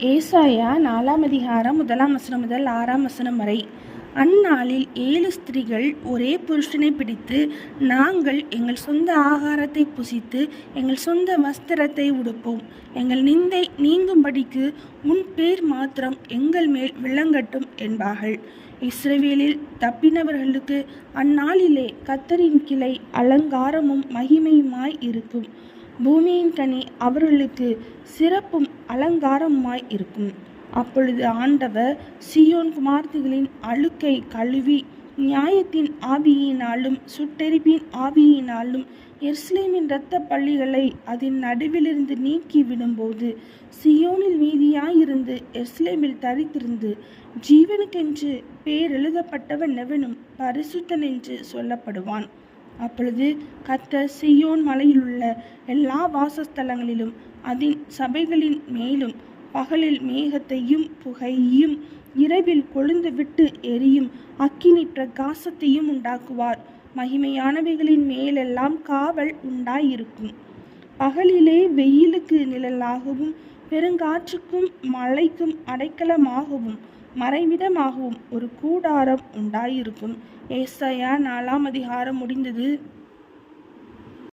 ஏசாயா 4ஆம் அதிகாரம் 1ஆம் வசனம் முதல் 6ஆம் வசனம் வரை. அந்நாளில் 7 ஸ்திரீகள் ஒரே புருஷனை பிடித்து, நாங்கள் எங்கள் சொந்த ஆகாரத்தை புசித்து எங்கள் சொந்த வஸ்திரத்தை உடுப்போம், எங்கள் நிந்தை நீங்கும்படிக்கு உன் பேர் மாத்திரம் எங்கள் மேல் விளங்கட்டும் என்பார்கள். இஸ்ரவேலில் தப்பினவர்களுக்கு அந்நாளிலே கர்த்தரின் கிளை அலங்காரமும் மகிமையுமாய் இருக்கும். பூமியின் கனி அவர்களுக்கு சிறப்பும் அலங்காரமாய் இருக்கும். அப்பொழுது ஆண்டவர் சீயோன் குமார்த்திகளின் அழுக்கை கழுவி நியாயத்தின் ஆவியினாலும் சுட்டெரிப்பின் ஆவியினாலும் எருசலேமின் இரத்த பள்ளிகளை அதன் நடுவிலிருந்து நீக்கி விடும்போது, சீயோனில் மீதியாயிருந்து எருசலேமில் தரித்திருந்து ஜீவனுக்கென்று பேர் எழுதப்பட்டவன் எவனும் பரிசுத்தன் என்று சொல்லப்படுவான். அப்பொழுது கர்த்தர் சீயோன் மலையிலுள்ள எல்லா வாசஸ்தலங்களிலும் அதன் சபைகளின் மேலும் பகலில் மேகத்தையும் புகையையும் இரவில் கொழுந்து விட்டு எரியும் அக்கினி பிரகாசத்தையும் உண்டாக்குவார். மகிமையானவைகளின் மேலெல்லாம் காவல் உண்டாயிருக்கும். பகலிலே வெயிலுக்கு நிழலாகவும் பெருங்காற்றுக்கும் மழைக்கும் அடைக்கலமாகவும் மறைவிடமாகவும் ஒரு கூடாரம் உண்டாயிருக்கும். ஏசாயா 4ஆம் அதிகாரம் முடிந்தது.